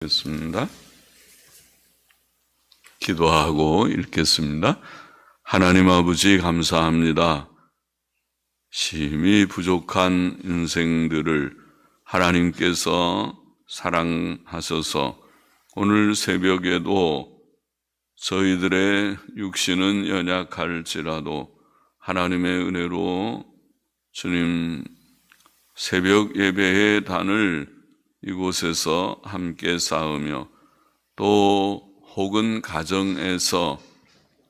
읽겠습니다. 기도하고 읽겠습니다. 하나님 아버지 감사합니다. 심히 부족한 인생들을 하나님께서 사랑하셔서 오늘 새벽에도 저희들의 육신은 연약할지라도 하나님의 은혜로 주님 새벽 예배의 단을 이곳에서 함께 쌓으며 또 혹은 가정에서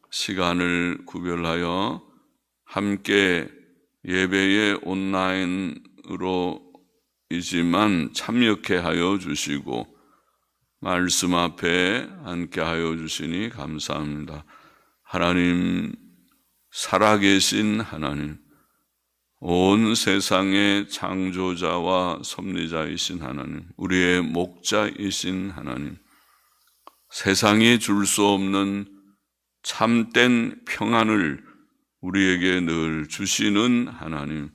시간을 구별하여 함께 예배에 온라인으로이지만 참여케 하여 주시고 말씀 앞에 앉게 하여 주시니 감사합니다. 하나님, 살아계신 하나님, 온 세상의 창조자와 섭리자이신 하나님, 우리의 목자이신 하나님, 세상이 줄 수 없는 참된 평안을 우리에게 늘 주시는 하나님,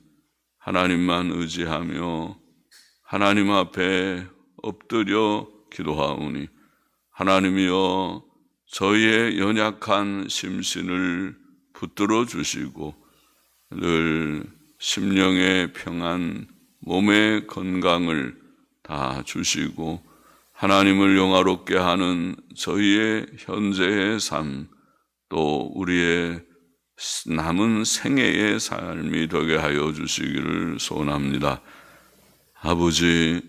하나님만 의지하며 하나님 앞에 엎드려 기도하오니 하나님이여 저희의 연약한 심신을 붙들어 주시고 늘 심령의 평안, 몸의 건강을 다 주시고 하나님을 영화롭게 하는 저희의 현재의 삶, 또 우리의 남은 생애의 삶이 되게 하여 주시기를 소원합니다. 아버지,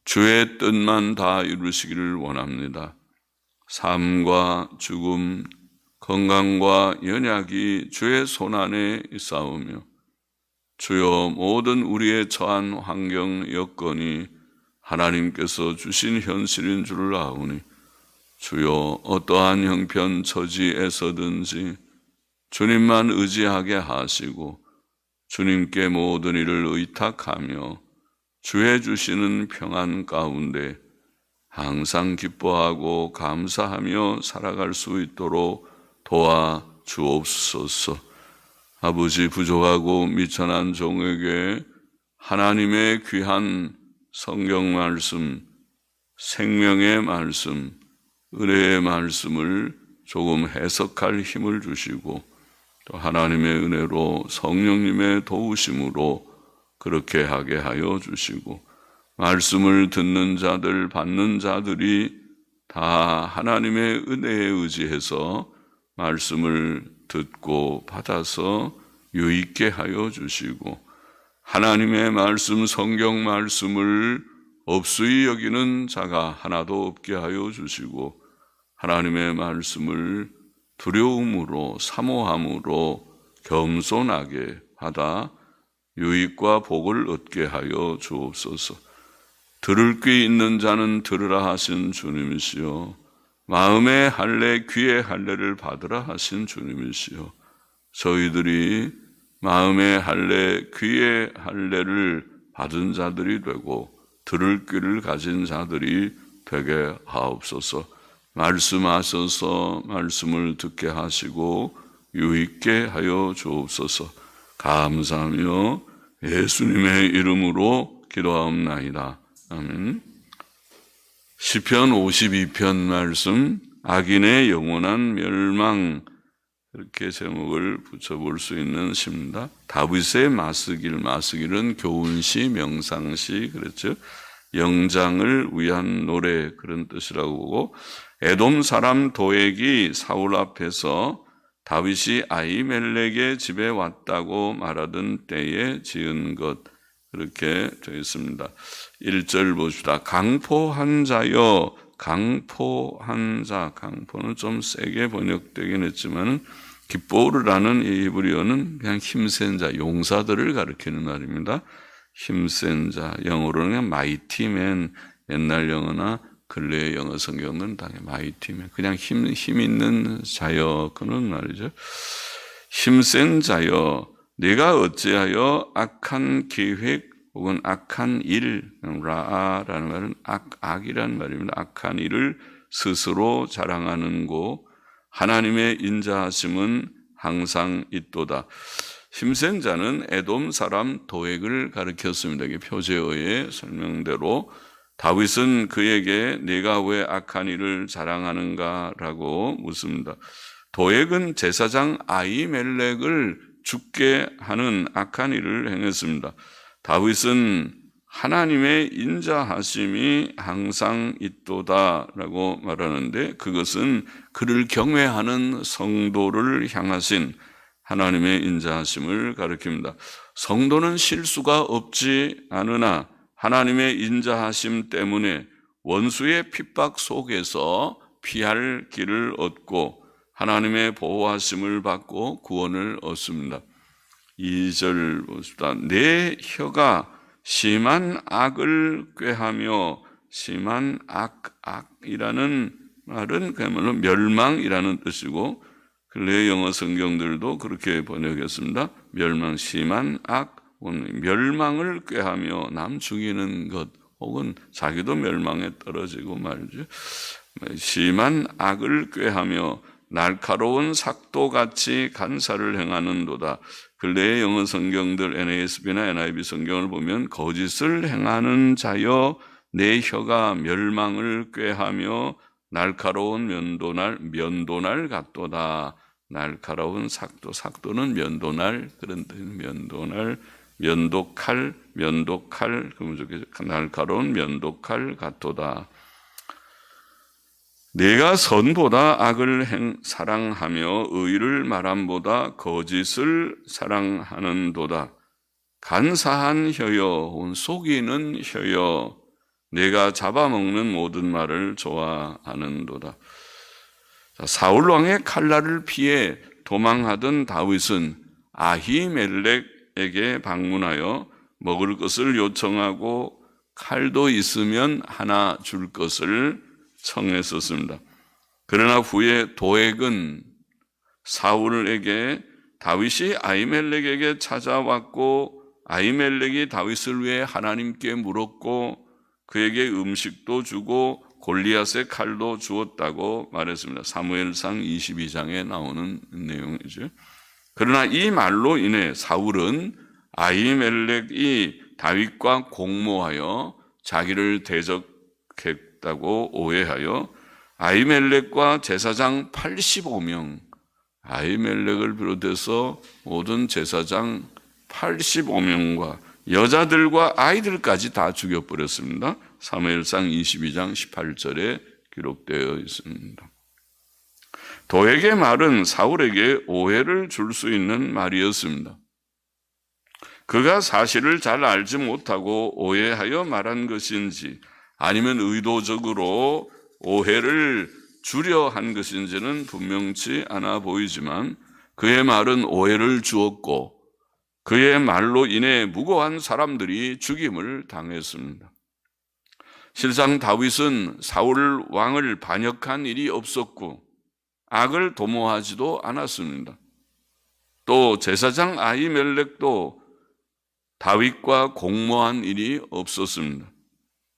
주의 뜻만 다 이루시기를 원합니다. 삶과 죽음, 건강과 연약이 주의 손안에 있사오며 주여 모든 우리의 처한 환경 여건이 하나님께서 주신 현실인 줄을 아오니 주여 어떠한 형편 처지에서든지 주님만 의지하게 하시고 주님께 모든 일을 의탁하며 주의 주시는 평안 가운데 항상 기뻐하고 감사하며 살아갈 수 있도록 도와 주옵소서. 아버지, 부족하고 미천한 종에게 하나님의 귀한 성경 말씀, 생명의 말씀, 은혜의 말씀을 조금 해석할 힘을 주시고 또 하나님의 은혜로 성령님의 도우심으로 그렇게 하게 하여 주시고 말씀을 듣는 자들, 받는 자들이 다 하나님의 은혜에 의지해서 말씀을 듣고 받아서 유익게 하여 주시고 하나님의 말씀, 성경 말씀을 없수히 여기는 자가 하나도 없게 하여 주시고 하나님의 말씀을 두려움으로 사모함으로 겸손하게 받아 유익과 복을 얻게 하여 주옵소서. 들을 귀 있는 자는 들으라 하신 주님이시여, 마음의 할례, 귀의 할례를 받으라 하신 주님이시여, 저희들이 마음의 할례, 귀의 할례를 받은 자들이 되고 들을 귀를 가진 자들이 되게 하옵소서. 말씀하셔서 말씀을 듣게 하시고 유익게 하여 주옵소서. 감사하며 예수님의 이름으로 기도하옵나이다. 아멘. 시편 52편 말씀, 악인의 영원한 멸망, 이렇게 제목을 붙여볼 수 있는 시입니다. 다윗의 마스길은 교훈시, 명상시, 그렇죠? 영장을 위한 노래, 그런 뜻이라고 보고, 에돔 사람 도액이 사울 앞에서 다윗이 아히멜렉의 집에 왔다고 말하던 때에 지은 것, 그렇게 되어 있습니다. 1절 보십시다. 강포한 자여, 강포한 자, 강포는 좀 세게 번역되긴 했지만 기뽀르라는 이 히브리어는 그냥 힘센 자, 용사들을 가리키는 말입니다. 힘센 자, 영어로는 그냥 마이티맨, 옛날 영어나 근래의 영어 성경은 다 마이티맨, 그냥 힘 있는 자여, 그런 말이죠. 힘센 자여, 네가 어찌하여 악한 계획 혹은 악한 일, 라아라는 말은 악이라는 말입니다. 악한 일을 스스로 자랑하는고 하나님의 인자하심은 항상 있도다. 힘센 자는 에돔 사람 도액을 가리켰습니다. 이게 표제어의 설명대로 다윗은 그에게 네가 왜 악한 일을 자랑하는가 라고 묻습니다. 도액은 제사장 아히멜렉을 죽게 하는 악한 일을 행했습니다. 다윗은 하나님의 인자하심이 항상 있도다라고 말하는데, 그것은 그를 경외하는 성도를 향하신 하나님의 인자하심을 가리킵니다. 성도는 실수가 없지 않으나 하나님의 인자하심 때문에 원수의 핍박 속에서 피할 길을 얻고 하나님의 보호하심을 받고 구원을 얻습니다. 2절 봅시다. 내 혀가 심한 악을 꾀하며, 심한 악이라는 말은 그야말로 멸망이라는 뜻이고, 근래 영어 성경들도 그렇게 번역했습니다. 멸망, 심한 악, 멸망을 꾀하며 남 죽이는 것, 혹은 자기도 멸망에 떨어지고 말이죠. 심한 악을 꾀하며 날카로운 삭도같이 간사를 행하는도다. 근래의 영어 성경들 NASB나 NIV 성경을 보면 거짓을 행하는 자여 내 혀가 멸망을 꾀하며 날카로운 면도날 같도다. 날카로운 삭도는 면도날, 그런 뜻, 면도칼, 그러면 날카로운 면도칼 같도다. 내가 선보다 악을 사랑하며 의를 말함보다 거짓을 사랑하는도다. 간사한 혀여, 속이는 혀여, 내가 잡아먹는 모든 말을 좋아하는도다. 사울 왕의 칼날을 피해 도망하던 다윗은 아히멜렉에게 방문하여 먹을 것을 요청하고 칼도 있으면 하나 줄 것을 청했었습니다. 그러나 후에 도액은 사울에게 다윗이 아히멜렉에게 찾아왔고, 아히멜렉이 다윗을 위해 하나님께 물었고 그에게 음식도 주고 골리앗의 칼도 주었다고 말했습니다. 사무엘상 22장에 나오는 내용이죠. 그러나 이 말로 인해 사울은 아히멜렉이 다윗과 공모하여 자기를 대적했다고 오해하여 아히멜렉과 제사장 85명, 아히멜렉을 비롯해서 모든 제사장 85명과 여자들과 아이들까지 다 죽여버렸습니다. 사무엘상 22장 18절에 기록되어 있습니다. 도액의 말은 사울에게 오해를 줄 수 있는 말이었습니다. 그가 사실을 잘 알지 못하고 오해하여 말한 것인지 아니면 의도적으로 오해를 주려 한 것인지는 분명치 않아 보이지만, 그의 말은 오해를 주었고 그의 말로 인해 무고한 사람들이 죽임을 당했습니다. 실상 다윗은 사울 왕을 반역한 일이 없었고 악을 도모하지도 않았습니다. 또 제사장 아히멜렉도 다윗과 공모한 일이 없었습니다.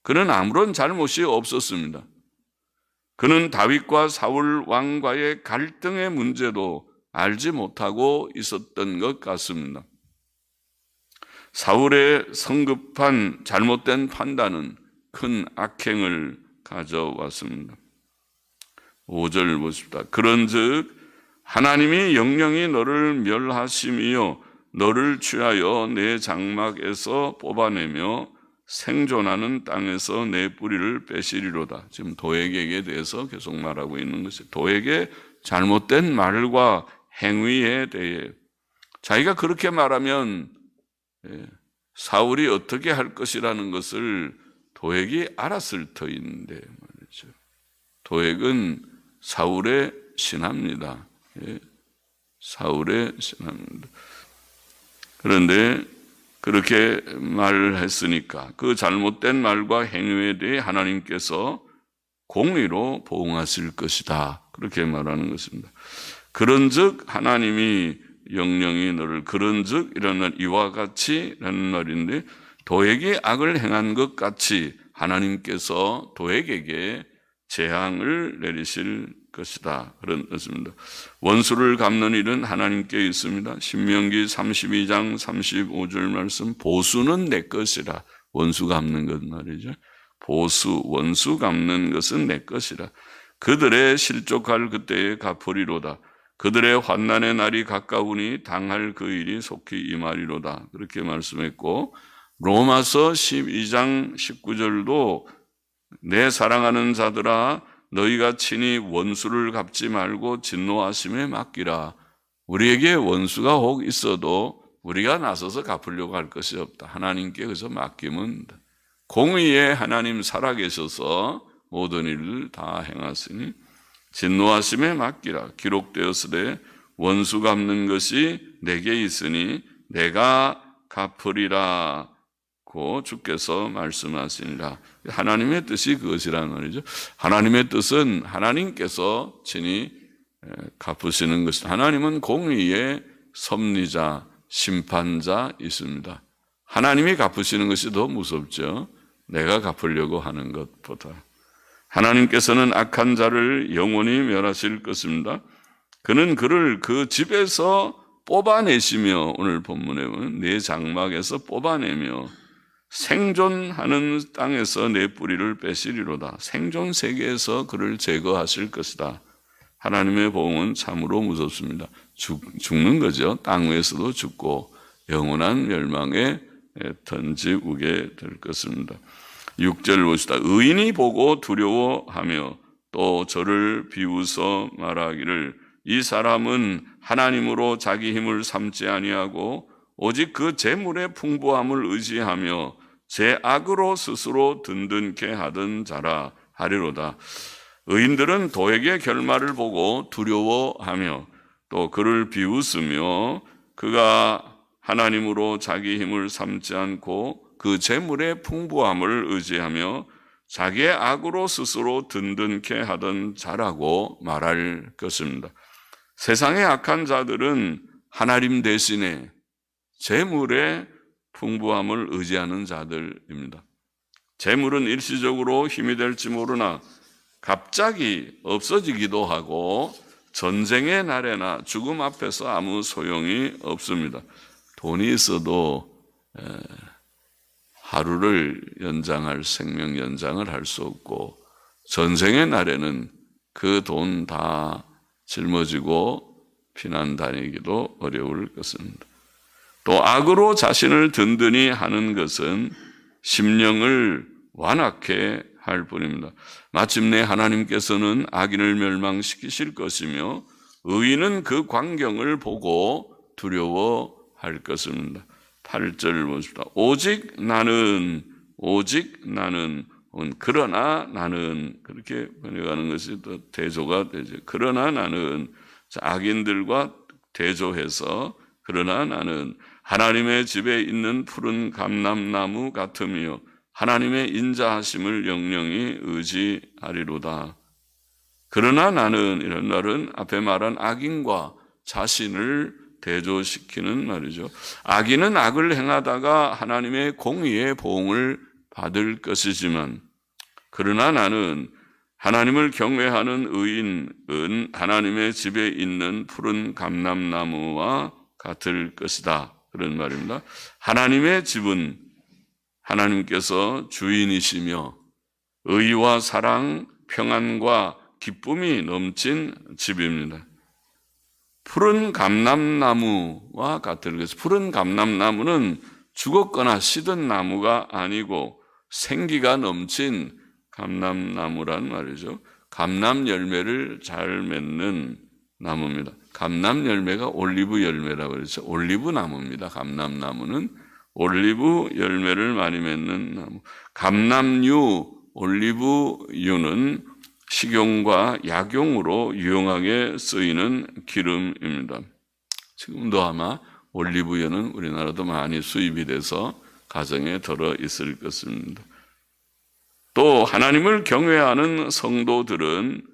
그는 아무런 잘못이 없었습니다. 그는 다윗과 사울 왕과의 갈등의 문제도 알지 못하고 있었던 것 같습니다. 사울의 성급한 잘못된 판단은 큰 악행을 가져왔습니다. 5절 보십시다. 그런즉 하나님이 영영이 너를 멸하심이요 너를 취하여 내 장막에서 뽑아내며 생존하는 땅에서 내 뿌리를 빼시리로다. 지금 도액에게 대해서 계속 말하고 있는 것이, 도액의 잘못된 말과 행위에 대해 자기가 그렇게 말하면 사울이 어떻게 할 것이라는 것을 도액이 알았을 터인데 말이죠. 도액은 사울의 신하입니다. 사울의 신하입니다. 그런데 그렇게 말을 했으니까 그 잘못된 말과 행위에 대해 하나님께서 공의로 보응하실 것이다. 그렇게 말하는 것입니다. 그런즉 하나님이 영영이 너를, 그런즉 이런 말, 이와 같이 라는 말인데, 도액이 악을 행한 것 같이 하나님께서 도액에게 재앙을 내리실 것이다. 그런 뜻입니다. 원수를 갚는 일은 하나님께 있습니다. 신명기 32장 35절 말씀, 보수는 내 것이라. 원수 갚는 것 말이죠. 보수 원수 갚는 것은 내 것이라. 그들의 실족할 그때에 갚으리로다. 그들의 환난의 날이 가까우니 당할 그 일이 속히 임하리로다. 그렇게 말씀했고, 로마서 12장 19절도 내 사랑하는 자들아 너희가 친히 원수를 갚지 말고 진노하심에 맡기라. 우리에게 원수가 혹 있어도 우리가 나서서 갚으려고 할 것이 없다. 하나님께 그저 맡기면 공의의 하나님 살아계셔서 모든 일을 다 행하시니 진노하심에 맡기라. 기록되었으되 원수 갚는 것이 내게 있으니 내가 갚으리라 고 주께서 말씀하시니라. 하나님의 뜻이 그것이라는 말이죠. 하나님의 뜻은 하나님께서 친히 갚으시는 것입니다. 하나님은 공의의 섭리자, 심판자이십니다. 하나님이 갚으시는 것이 더 무섭죠. 내가 갚으려고 하는 것보다. 하나님께서는 악한 자를 영원히 멸하실 것입니다. 그는 그를 그 집에서 뽑아내시며, 오늘 본문에 보면 내 장막에서 뽑아내며 생존하는 땅에서 내 뿌리를 빼시리로다. 생존 세계에서 그를 제거하실 것이다. 하나님의 보응은 참으로 무섭습니다. 죽는 거죠. 땅 위에서도 죽고 영원한 멸망에 던지우게 될 것입니다. 6절 보시다. 의인이 보고 두려워하며 또 저를 비웃어 말하기를 이 사람은 하나님으로 자기 힘을 삼지 아니하고 오직 그 재물의 풍부함을 의지하며 제 악으로 스스로 든든케 하던 자라 하리로다. 의인들은 도액의 결말을 보고 두려워하며 또 그를 비웃으며 그가 하나님으로 자기 힘을 삼지 않고 그 재물의 풍부함을 의지하며 자기의 악으로 스스로 든든케 하던 자라고 말할 것입니다. 세상의 악한 자들은 하나님 대신에 재물의 풍부함을 의지하는 자들입니다. 재물은 일시적으로 힘이 될지 모르나 갑자기 없어지기도 하고 전쟁의 날에나 죽음 앞에서 아무 소용이 없습니다. 돈이 있어도 하루를 연장할 생명 연장을 할 수 없고 전쟁의 날에는 그 돈 다 짊어지고 피난 다니기도 어려울 것입니다. 또 악으로 자신을 든든히 하는 것은 심령을 완악해 할 뿐입니다. 마침내 하나님께서는 악인을 멸망시키실 것이며 의인은 그 광경을 보고 두려워할 것입니다. 8절 보십시다. 오직 나는 그러나 나는 그렇게 번역하는 것이 또 대조가 되죠. 그러나 나는 악인들과 대조해서 그러나 나는 하나님의 집에 있는 푸른 감람나무 같으며 하나님의 인자하심을 영영히 의지하리로다. 그러나 나는 이런 말은 앞에 말한 악인과 자신을 대조시키는 말이죠. 악인은 악을 행하다가 하나님의 공의의 보응을 받을 것이지만 그러나 나는 하나님을 경외하는 의인은 하나님의 집에 있는 푸른 감람나무와 같을 것이다. 그런 말입니다. 하나님의 집은 하나님께서 주인이시며 의와 사랑, 평안과 기쁨이 넘친 집입니다. 푸른 감람나무와 같은 것이 푸른 감람나무는 죽었거나 시든 나무가 아니고 생기가 넘친 감람나무란 말이죠. 감람 열매를 잘 맺는 나무입니다. 감람 열매가 올리브 열매라고 그러죠. 올리브 나무입니다. 감람나무는 올리브 열매를 많이 맺는 나무. 감람유, 올리브유는 식용과 약용으로 유용하게 쓰이는 기름입니다. 지금도 아마 올리브유는 우리나라도 많이 수입이 돼서 가정에 들어 있을 것입니다. 또 하나님을 경외하는 성도들은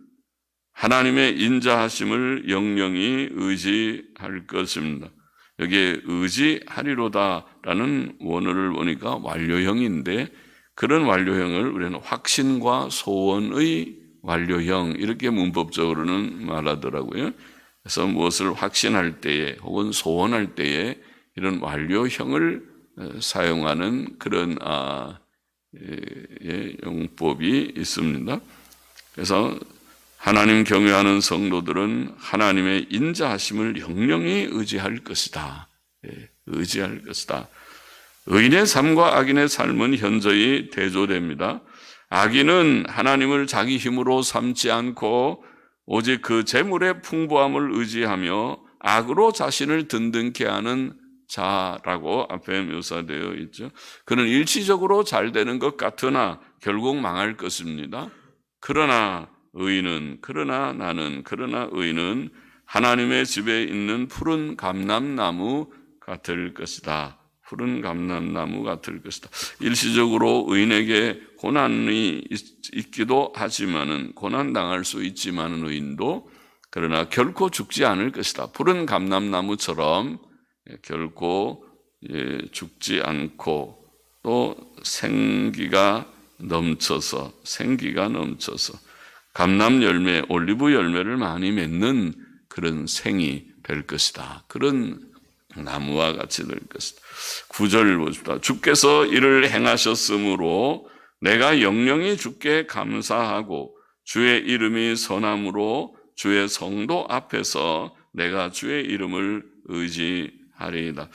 하나님의 인자하심을 영영히 의지할 것입니다. 여기에 의지하리로다라는 원어를 보니까 완료형인데 그런 완료형을 우리는 확신과 소원의 완료형 이렇게 문법적으로는 말하더라고요. 그래서 무엇을 확신할 때에 혹은 소원할 때에 이런 완료형을 사용하는 그런 용법이 있습니다. 그래서 하나님 경외하는 성도들은 하나님의 인자하심을 영영히 의지할 것이다. 의지할 것이다. 의인의 삶과 악인의 삶은 현저히 대조됩니다. 악인은 하나님을 자기 힘으로 삼지 않고 오직 그 재물의 풍부함을 의지하며 악으로 자신을 든든케 하는 자라고 앞에 묘사되어 있죠. 그는 일시적으로 잘 되는 것 같으나 결국 망할 것입니다. 그러나 의인은 하나님의 집에 있는 푸른 감람나무 같을 것이다. 푸른 감람나무 같을 것이다. 일시적으로 의인에게 고난이 있기도 하지만은 고난당할 수 있지만은 의인도 그러나 결코 죽지 않을 것이다. 푸른 감람나무처럼 결코 죽지 않고 또 생기가 넘쳐서 감람 열매, 올리브 열매를 많이 맺는 그런 생이 될 것이다. 그런 나무와 같이 될 것이다. 9절 보십시다. 주께서 이를 행하셨으므로 내가 영영히 주께 감사하고 주의 이름이 선함으로 주의 성도 앞에서 내가 주의 이름을 의지하리이다.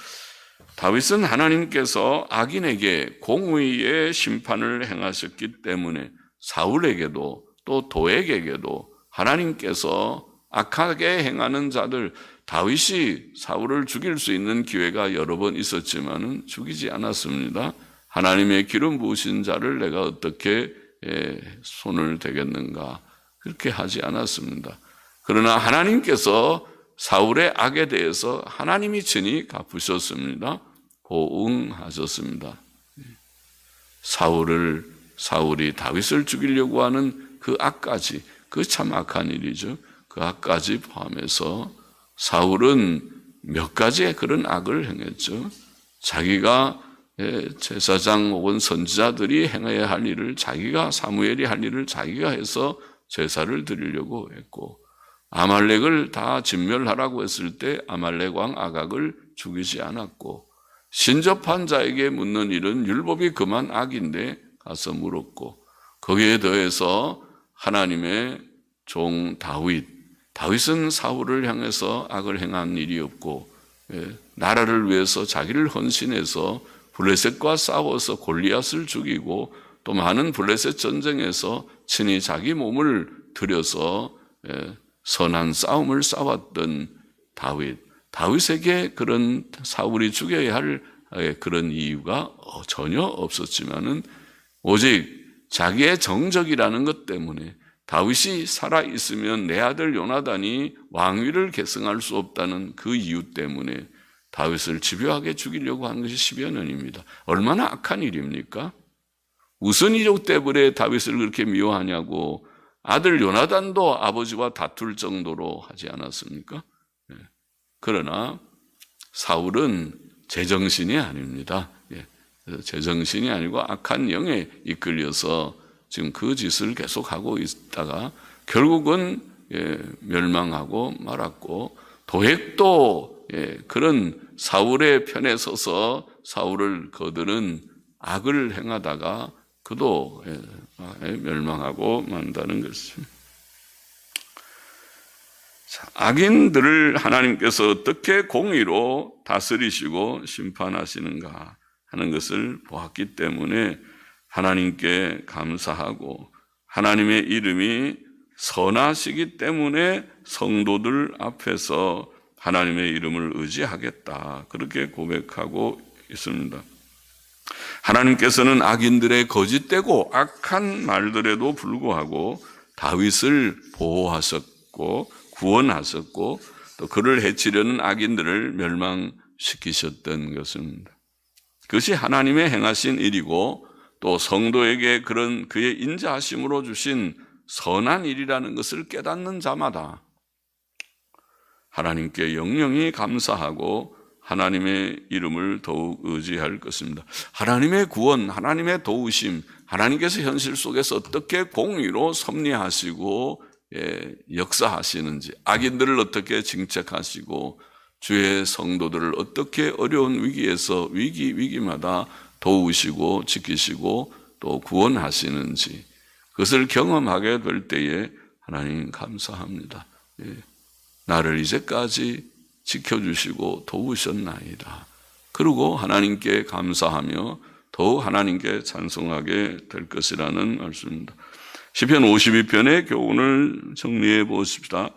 다윗은 하나님께서 악인에게 공의의 심판을 행하셨기 때문에 사울에게도 또 도액에게도 하나님께서 악하게 행하는 자들, 다윗이 사울을 죽일 수 있는 기회가 여러 번 있었지만은 죽이지 않았습니다. 하나님의 기름 부으신 자를 내가 어떻게 손을 대겠는가, 그렇게 하지 않았습니다. 그러나 하나님께서 사울의 악에 대해서 하나님이 친히 갚으셨습니다. 보응하셨습니다. 사울이 다윗을 죽이려고 하는 그 악까지, 그 참 악한 일이죠. 그 악까지 포함해서 사울은 몇 가지의 그런 악을 행했죠. 자기가 제사장 혹은 선지자들이 행해야 할 일을 사무엘이 할 일을 자기가 해서 제사를 드리려고 했고, 아말렉을 다 진멸하라고 했을 때 아말렉 왕 아각을 죽이지 않았고, 신접한 자에게 묻는 일은 율법이 그만 악인데 가서 물었고, 거기에 더해서 하나님의 종 다윗은 사울을 향해서 악을 행한 일이 없고, 나라를 위해서 자기를 헌신해서 블레셋과 싸워서 골리앗을 죽이고 또 많은 블레셋 전쟁에서 친히 자기 몸을 들여서 선한 싸움을 싸웠던 다윗에게 그런 사울이 죽여야 할 그런 이유가 전혀 없었지만은 오직 자기의 정적이라는 것 때문에, 다윗이 살아있으면 내 아들 요나단이 왕위를 계승할 수 없다는 그 이유 때문에 다윗을 집요하게 죽이려고 한 것이 10여 년입니다. 얼마나 악한 일입니까? 무슨 이유 때문에 다윗을 그렇게 미워하냐고 아들 요나단도 아버지와 다툴 정도로 하지 않았습니까? 그러나 사울은 제정신이 아닙니다. 제정신이 아니고 악한 영에 이끌려서 지금 그 짓을 계속하고 있다가 결국은 멸망하고 말았고, 도액도 그런 사울의 편에 서서 사울을 거드는 악을 행하다가 그도 멸망하고 만다는 것입니다. 악인들을 하나님께서 어떻게 공의로 다스리시고 심판하시는가 하는 것을 보았기 때문에 하나님께 감사하고, 하나님의 이름이 선하시기 때문에 성도들 앞에서 하나님의 이름을 의지하겠다, 그렇게 고백하고 있습니다. 하나님께서는 악인들의 거짓되고 악한 말들에도 불구하고 다윗을 보호하셨고 구원하셨고 또 그를 해치려는 악인들을 멸망시키셨던 것입니다. 그것이 하나님의 행하신 일이고 또 성도에게 그런 그의 인자하심으로 주신 선한 일이라는 것을 깨닫는 자마다 하나님께 영영히 감사하고 하나님의 이름을 더욱 의지할 것입니다. 하나님의 구원, 하나님의 도우심, 하나님께서 현실 속에서 어떻게 공의로 섭리하시고 역사하시는지, 악인들을 어떻게 징책하시고 주의 성도들을 어떻게 어려운 위기에서 위기마다 도우시고 지키시고 또 구원하시는지 그것을 경험하게 될 때에 하나님 감사합니다. 나를 이제까지 지켜주시고 도우셨나이다. 그리고 하나님께 감사하며 더욱 하나님께 찬송하게 될 것이라는 말씀입니다. 시편 52편의 교훈을 정리해 보십시다.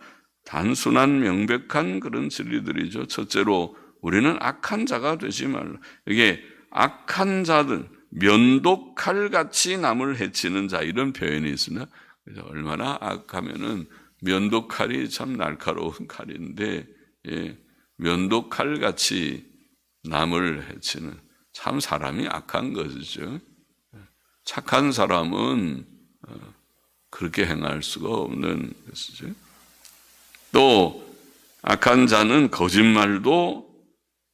단순한 명백한 그런 진리들이죠. 첫째로 우리는 악한 자가 되지 말라. 이게 악한 자들, 면도칼같이 남을 해치는 자 이런 표현이 있으나 얼마나 악하면은 면도칼이 참 날카로운 칼인데 면도칼같이 남을 해치는 참 사람이 악한 것이죠. 착한 사람은 그렇게 행할 수가 없는 것이죠. 또 악한 자는 거짓말도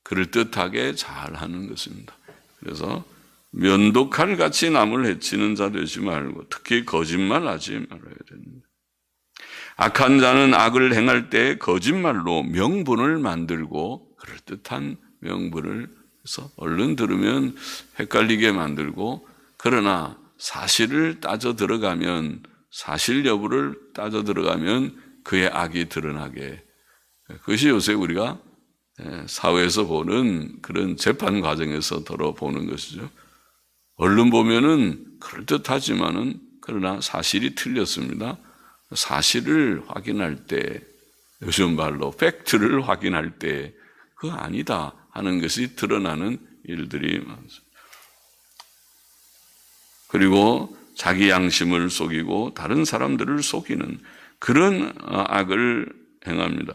그럴듯하게 잘하는 것입니다. 그래서 면도칼같이 남을 해치는 자 되지 말고 특히 거짓말하지 말아야 됩니다. 악한 자는 악을 행할 때 거짓말로 명분을 만들고 그럴듯한 명분을 해서 얼른 들으면 헷갈리게 만들고 그러나 사실을 따져 들어가면 사실 여부를 따져 들어가면 그의 악이 드러나게 그것이 요새 우리가 사회에서 보는 그런 재판 과정에서 들어보는 것이죠. 얼른 보면은 그럴듯하지만은 그러나 사실이 틀렸습니다. 사실을 확인할 때 요즘 말로 팩트를 확인할 때 그거 아니다 하는 것이 드러나는 일들이 많습니다. 그리고 자기 양심을 속이고 다른 사람들을 속이는 그런 악을 행합니다.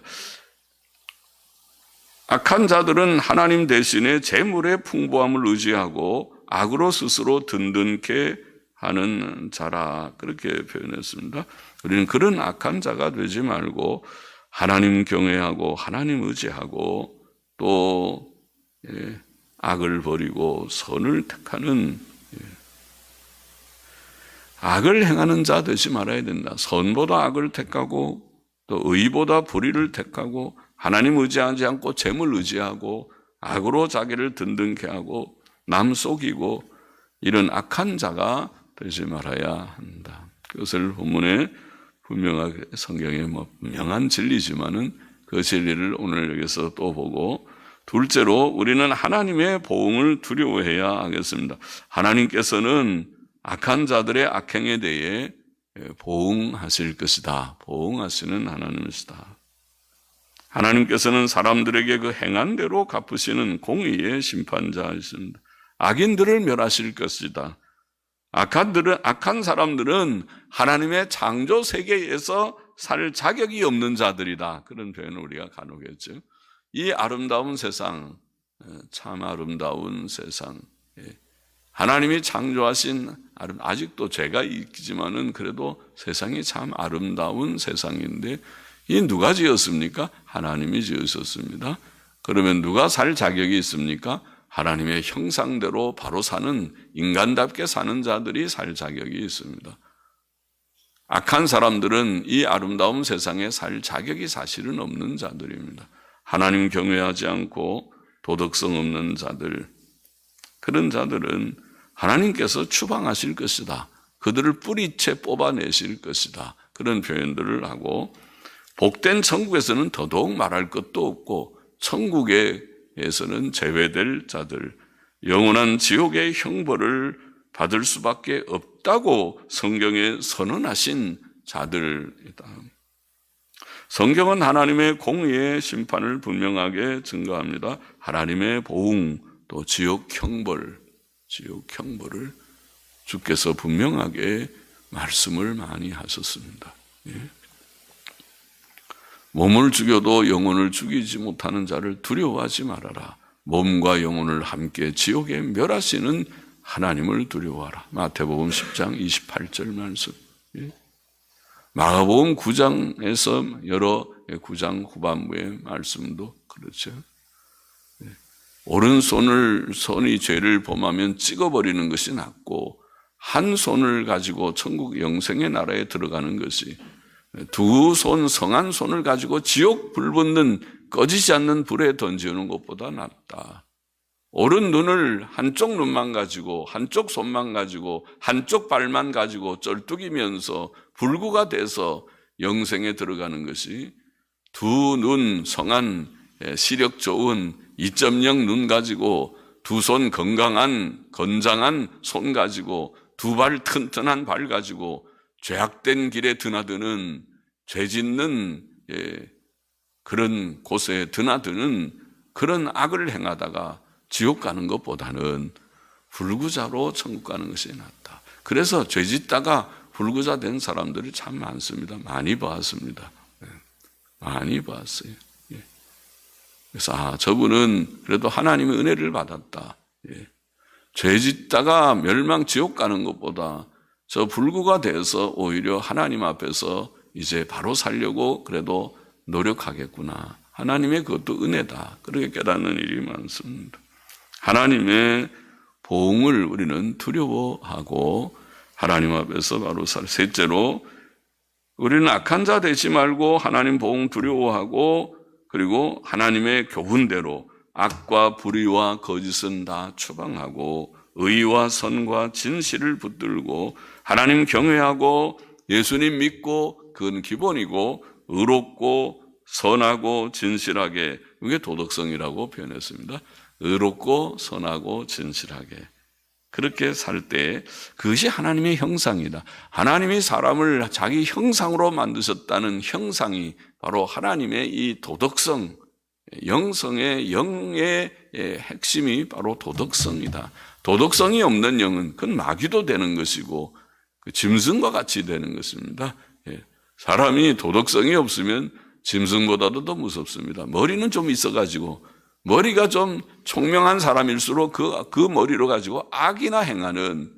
악한 자들은 하나님 대신에 재물의 풍부함을 의지하고 악으로 스스로 든든케 하는 자라 그렇게 표현했습니다. 우리는 그런 악한 자가 되지 말고 하나님 경외하고 하나님 의지하고 또 악을 버리고 선을 택하는 악을 행하는 자 되지 말아야 된다. 선보다 악을 택하고 또 의보다 불의를 택하고 하나님 의지하지 않고 재물 의지하고 악으로 자기를 든든케 하고 남 속이고 이런 악한 자가 되지 말아야 한다. 그것을 본문에 분명하게 성경에 분명한 진리지만은 그 진리를 오늘 여기서 또 보고 둘째로 우리는 하나님의 보응을 두려워해야 하겠습니다. 하나님께서는 악한 자들의 악행에 대해 보응하실 것이다. 보응하시는 하나님이시다. 하나님께서는 사람들에게 그 행한 대로 갚으시는 공의의 심판자이십니다. 악인들을 멸하실 것이다. 악한 사람들은 하나님의 창조 세계에서 살 자격이 없는 자들이다. 그런 표현을 우리가 간혹 했죠. 이 아름다운 세상, 참 아름다운 세상, 하나님이 창조하신 아직도 죄가 있지만은 그래도 세상이 참 아름다운 세상인데 이 누가 지었습니까? 하나님이 지으셨습니다. 그러면 누가 살 자격이 있습니까? 하나님의 형상대로 바로 사는 인간답게 사는 자들이 살 자격이 있습니다. 악한 사람들은 이 아름다운 세상에 살 자격이 사실은 없는 자들입니다. 하나님 경외하지 않고 도덕성 없는 자들, 그런 자들은 하나님께서 추방하실 것이다. 그들을 뿌리채 뽑아내실 것이다. 그런 표현들을 하고 복된 천국에서는 더더욱 말할 것도 없고 천국에서는 제외될 자들, 영원한 지옥의 형벌을 받을 수밖에 없다고 성경에 선언하신 자들이다. 성경은 하나님의 공의의 심판을 분명하게 증거합니다. 하나님의 보응 또 지옥 형벌을 주께서 분명하게 말씀을 많이 하셨습니다. 몸을 죽여도 영혼을 죽이지 못하는 자를 두려워하지 말아라. 몸과 영혼을 함께 지옥에 멸하시는 하나님을 두려워하라. 마태복음 10장 28절 말씀. 마가복음 9장에서 여러 9장 후반부의 말씀도 그렇죠. 오른손이 죄를 범하면 찍어버리는 것이 낫고 한 손을 가지고 천국 영생의 나라에 들어가는 것이 두 손, 성한 손을 가지고 지옥 불붙는 꺼지지 않는 불에 던지는 것보다 낫다. 오른 눈을 한쪽 눈만 가지고 한쪽 손만 가지고 한쪽 발만 가지고 쩔뚝이면서 불구가 돼서 영생에 들어가는 것이 두 눈 성한 시력 좋은 2.0 눈 가지고 두 손 건강한 건장한 손 가지고 두 발 튼튼한 발 가지고 죄악된 길에 드나드는 죄 짓는 그런 곳에 드나드는 그런 악을 행하다가 지옥 가는 것보다는 불구자로 천국 가는 것이 낫다. 그래서 죄 짓다가 불구자 된 사람들이 참 많습니다. 많이 봤습니다. 많이 봤어요. 그래서 저분은 그래도 하나님의 은혜를 받았다. 죄 짓다가 멸망 지옥 가는 것보다 저 불구가 돼서 오히려 하나님 앞에서 이제 바로 살려고 그래도 노력하겠구나. 하나님의 그것도 은혜다. 그렇게 깨닫는 일이 많습니다. 하나님의 보응을 우리는 두려워하고 하나님 앞에서 바로 셋째로 우리는 악한 자 되지 말고 하나님 보응 두려워하고 그리고 하나님의 교훈대로 악과 불의와 거짓은 다 추방하고 의와 선과 진실을 붙들고 하나님 경외하고 예수님 믿고 그건 기본이고 의롭고 선하고 진실하게, 이게 도덕성이라고 표현했습니다. 의롭고 선하고 진실하게 그렇게 살 때 그것이 하나님의 형상이다. 하나님이 사람을 자기 형상으로 만드셨다는 형상이 바로 하나님의 이 도덕성, 영성의 영의 핵심이 바로 도덕성이다. 도덕성이 없는 영은 그건 마귀도 되는 것이고 짐승과 같이 되는 것입니다. 사람이 도덕성이 없으면 짐승보다도 더 무섭습니다. 머리는 좀 있어가지고 머리가 좀 총명한 사람일수록 그 머리로 가지고 악이나 행하는,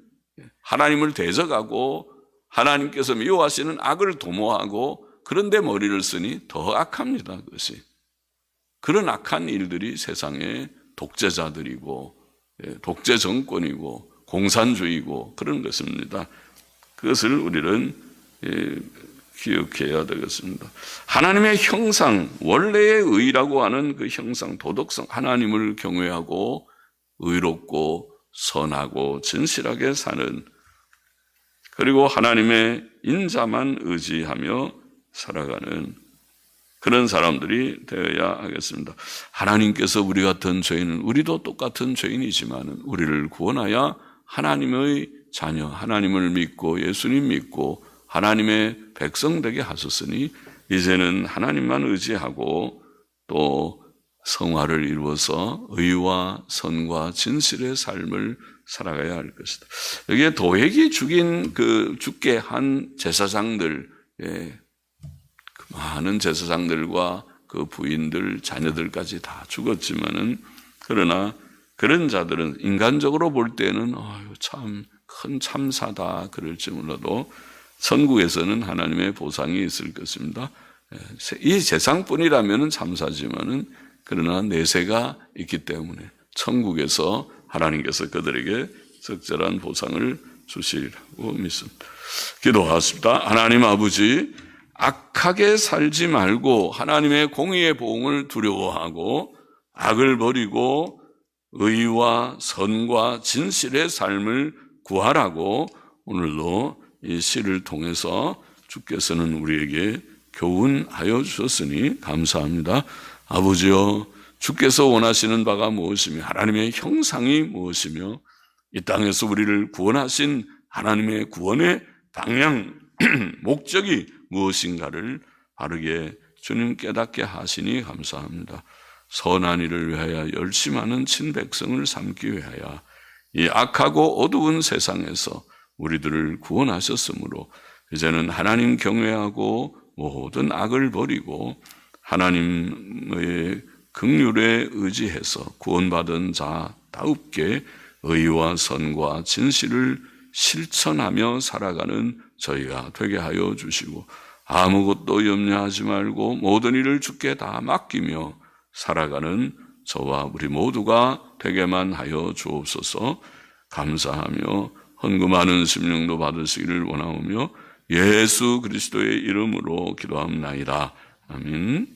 하나님을 대적하고 하나님께서 미워하시는 악을 도모하고 그런데 머리를 쓰니 더 악합니다. 그것이. 그런 악한 일들이 세상의 독재자들이고 독재 정권이고 공산주의고 그런 것입니다. 그것을 우리는 기억해야 되겠습니다. 하나님의 형상, 원래의 의라고 하는 그 형상, 도덕성, 하나님을 경외하고 의롭고 선하고 진실하게 사는, 그리고 하나님의 인자만 의지하며 살아가는 그런 사람들이 되어야 하겠습니다. 하나님께서 우리 같은 죄인은, 우리도 똑같은 죄인이지만 우리를 구원하여 하나님의 자녀, 하나님을 믿고 예수님 믿고 하나님의 백성 되게 하셨으니 이제는 하나님만 의지하고 또 성화를 이루어서 의와 선과 진실의 삶을 살아가야 할 것이다. 여기에 도액이 죽인 죽게 한 제사장들, 많은 제사장들과 그 부인들, 자녀들까지 다 죽었지만은, 그러나 그런 자들은 인간적으로 볼 때는 참 큰 참사다 그럴지 몰라도 천국에서는 하나님의 보상이 있을 것입니다. 이 세상뿐이라면 참사지만은 그러나 내세가 있기 때문에 천국에서 하나님께서 그들에게 적절한 보상을 주시리라고 믿습니다. 기도하십니다. 하나님 아버지, 악하게 살지 말고 하나님의 공의의 보응을 두려워하고 악을 버리고 의와 선과 진실의 삶을 구하라고 오늘도 이 시를 통해서 주께서는 우리에게 교훈하여 주셨으니 감사합니다. 아버지여, 주께서 원하시는 바가 무엇이며 하나님의 형상이 무엇이며 이 땅에서 우리를 구원하신 하나님의 구원의 방향, 목적이 무엇인가를 바르게 주님 깨닫게 하시니 감사합니다. 선한 일을 위하여 열심하는 친백성을 삼기 위하여 이 악하고 어두운 세상에서 우리들을 구원하셨으므로 이제는 하나님 경외하고 모든 악을 버리고 하나님의 긍휼에 의지해서 구원받은 자다웁게 의와 선과 진실을 실천하며 살아가는 저희가 되게 하여 주시고 아무것도 염려하지 말고 모든 일을 주께 다 맡기며 살아가는 저와 우리 모두가 되게만 하여 주옵소서. 감사하며 헌금하는 심령도 받으시기를 원하오며 예수 그리스도의 이름으로 기도합나이다. 아멘.